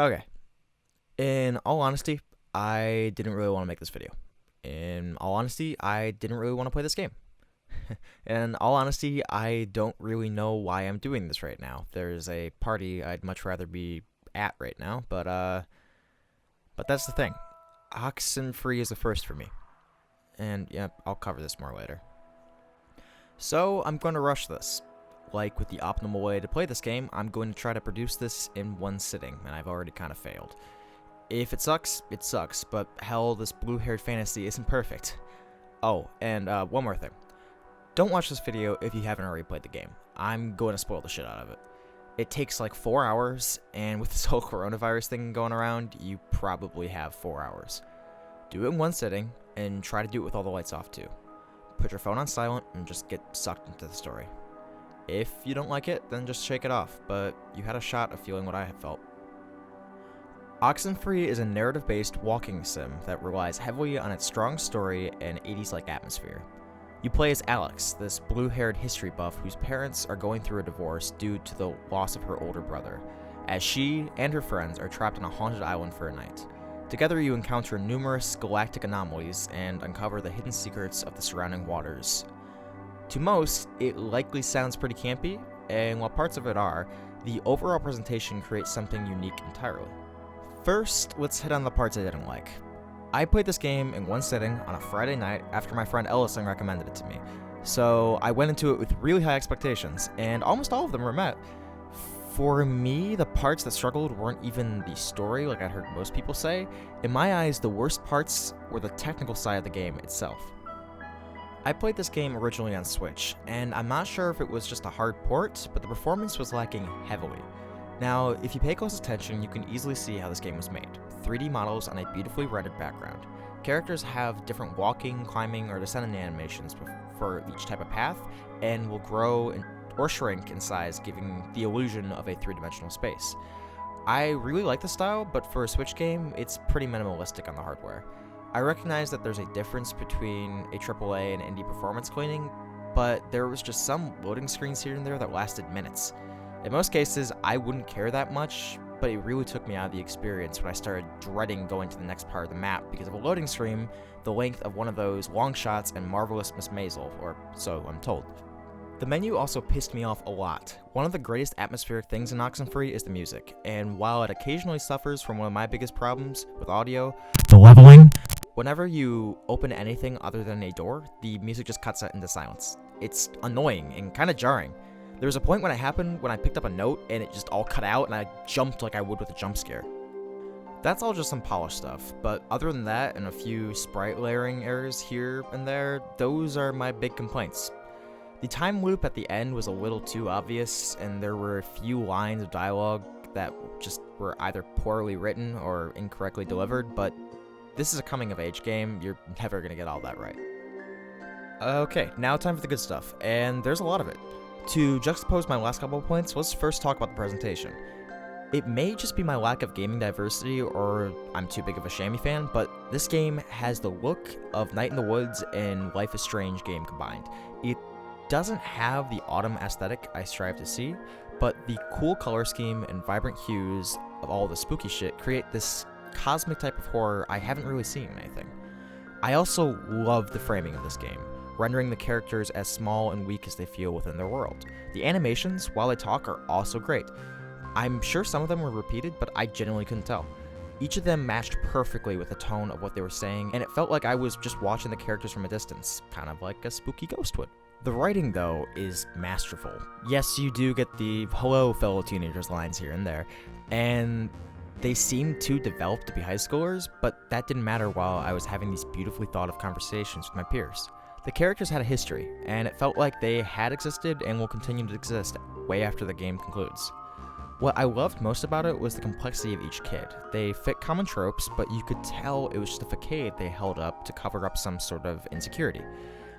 Okay. In all honesty, I didn't really want to make this video. In all honesty, I didn't really want to play this game. In all honesty, I don't really know why I'm doing this right now. There's a party I'd much rather be at right now, but that's the thing. Oxenfree is a first for me. And yeah, I'll cover this more later. So, I'm going to rush this. Like with the optimal way to play this game, I'm going to try to produce this in one sitting, and I've already kind of failed. If it sucks, but hell, this blue-haired fantasy isn't perfect. Oh, and one more thing. Don't watch this video if you haven't already played the game. I'm going to spoil the shit out of it. It takes like 4 hours, and with this whole coronavirus thing going around, you probably have 4 hours. Do it in one sitting, and try to do it with all the lights off too. Put your phone on silent, and just get sucked into the story. If you don't like it, then just shake it off, but you had a shot of feeling what I had felt. Oxenfree is a narrative-based walking sim that relies heavily on its strong story and 80s-like atmosphere. You play as Alex, this blue-haired history buff whose parents are going through a divorce due to the loss of her older brother, as she and her friends are trapped on a haunted island for a night. Together you encounter numerous galactic anomalies and uncover the hidden secrets of the surrounding waters. To most, it likely sounds pretty campy, and while parts of it are, the overall presentation creates something unique entirely. First, let's hit on the parts I didn't like. I played this game in one sitting on a Friday night after my friend Ellison recommended it to me, so I went into it with really high expectations, and almost all of them were met. For me, the parts that struggled weren't even the story like I'd heard most people say. In my eyes, the worst parts were the technical side of the game itself. I played this game originally on Switch, and I'm not sure if it was just a hard port, but the performance was lacking heavily. Now, if you pay close attention, you can easily see how this game was made. 3D models on a beautifully rendered background. Characters have different walking, climbing, or descending animations for each type of path, and will grow or shrink in size, giving the illusion of a three-dimensional space. I really like the style, but for a Switch game, it's pretty minimalistic on the hardware. I recognize that there's a difference between a AAA and indie performance cleaning, but there was just some loading screens here and there that lasted minutes. In most cases, I wouldn't care that much, but it really took me out of the experience when I started dreading going to the next part of the map because of a loading screen the length of one of those long shots and Marvelous Miss Maisel, or so I'm told. The menu also pissed me off a lot. One of the greatest atmospheric things in Oxenfree is the music, and while it occasionally suffers from one of my biggest problems with audio, the leveling, whenever you open anything other than a door, the music just cuts out into silence. It's annoying and kind of jarring. There was a point when it happened when I picked up a note and it just all cut out and I jumped like I would with a jump scare. That's all just some polished stuff, but other than that and a few sprite layering errors here and there, those are my big complaints. The time loop at the end was a little too obvious, and there were a few lines of dialogue that just were either poorly written or incorrectly delivered, but this is a coming-of-age game, you're never gonna get all that right. Okay, now time for the good stuff, and there's a lot of it. To juxtapose my last couple of points, let's first talk about the presentation. It may just be my lack of gaming diversity or I'm too big of a Shammy fan, but this game has the look of Night in the Woods and Life is Strange game combined. It doesn't have the autumn aesthetic I strive to see, but the cool color scheme and vibrant hues of all the spooky shit create this cosmic type of horror I haven't really seen in anything. I also love the framing of this game, rendering the characters as small and weak as they feel within their world. The animations, while they talk, are also great. I'm sure some of them were repeated, but I genuinely couldn't tell. Each of them matched perfectly with the tone of what they were saying, and it felt like I was just watching the characters from a distance, kind of like a spooky ghost would. The writing, though, is masterful. Yes, you do get the "hello, fellow teenagers" lines here and there, and they seem too developed to be high schoolers, but that didn't matter while I was having these beautifully thought-of conversations with my peers. The characters had a history, and it felt like they had existed and will continue to exist way after the game concludes. What I loved most about it was the complexity of each kid. They fit common tropes, but you could tell it was just a facade they held up to cover up some sort of insecurity.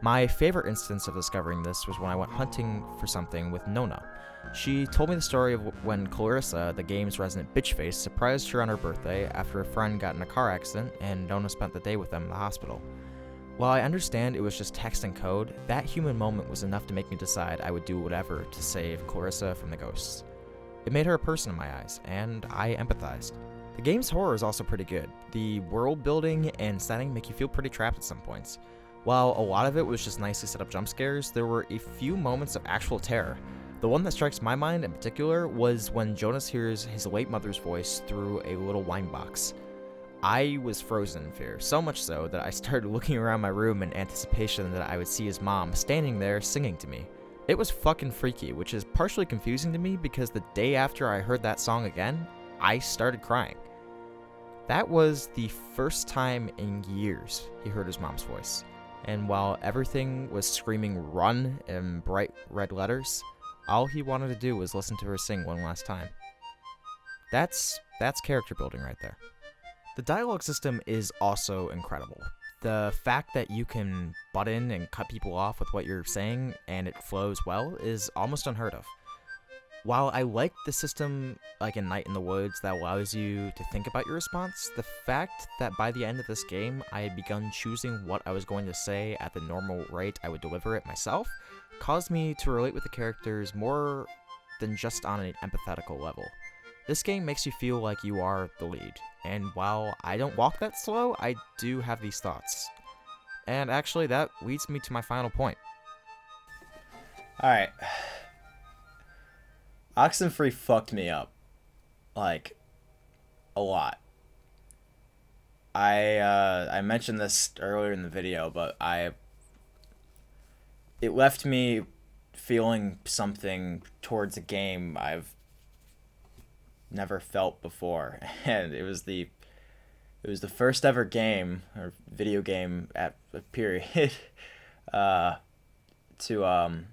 My favorite instance of discovering this was when I went hunting for something with Nona. She told me the story of when Clarissa, the game's resident bitchface, surprised her on her birthday after a friend got in a car accident and Nona spent the day with them in the hospital. While I understand it was just text and code, that human moment was enough to make me decide I would do whatever to save Clarissa from the ghosts. It made her a person in my eyes, and I empathized. The game's horror is also pretty good. The world building and setting make you feel pretty trapped at some points. While a lot of it was just nicely set up jump scares, there were a few moments of actual terror. The one that strikes my mind in particular was when Jonas hears his late mother's voice through a little wine box. I was frozen in fear, so much so that I started looking around my room in anticipation that I would see his mom standing there singing to me. It was fucking freaky, which is partially confusing to me because the day after I heard that song again, I started crying. That was the first time in years he heard his mom's voice, and while everything was screaming "run" in bright red letters, all he wanted to do was listen to her sing one last time. That's character building right there. The dialogue system is also incredible. The fact that you can butt in and cut people off with what you're saying and it flows well is almost unheard of. While I like the system like in Night in the Woods that allows you to think about your response, the fact that by the end of this game I had begun choosing what I was going to say at the normal rate I would deliver it myself caused me to relate with the characters more than just on an empathetical level. This game makes you feel like you are the lead, and while I don't walk that slow, I do have these thoughts. And actually, that leads me to my final point. Alright. Oxenfree fucked me up. Like, a lot. I mentioned this earlier in the video, but it left me feeling something towards a game I've never felt before, and it was the first ever game or video game at a period to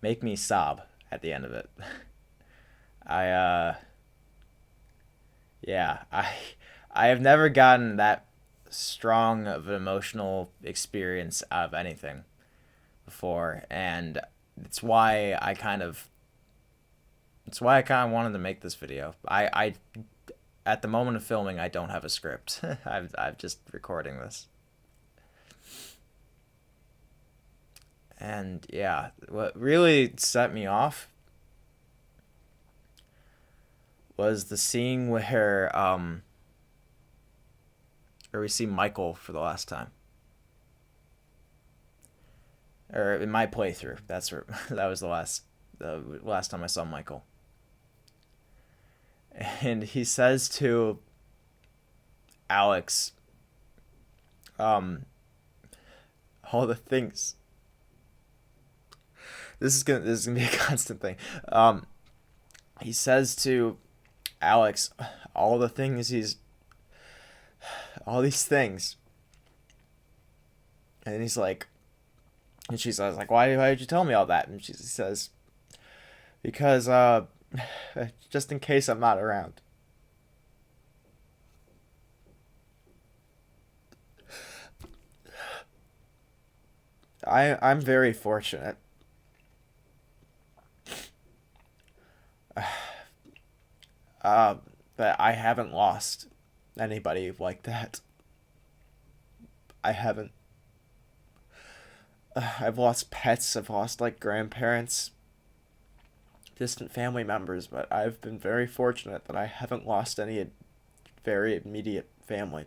make me sob at the end of it. I have never gotten that strong of an emotional experience out of anything before, and it's why I kind of wanted to make this video. I at the moment of filming, I don't have a script. I'm just recording this. And yeah, what really set me off was the scene where we see Michael for the last time. Or in my playthrough, that was the last time I saw Michael. And he says to Alex, all the things. This is gonna be a constant thing. He says to Alex, all these things. And he's like, and she says, like, why did you tell me all that? And she says, because, just in case I'm not around. I'm very fortunate. That I haven't lost anybody like that. I haven't. I've lost pets, I've lost, like, grandparents, distant family members, but I've been very fortunate that I haven't lost any very immediate family.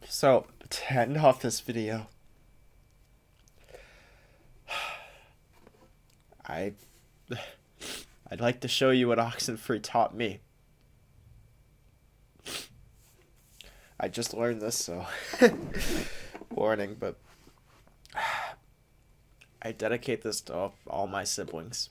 So, to end off this video, I'd like to show you what Oxenfree taught me. I just learned this, so warning, but I dedicate this to all my siblings.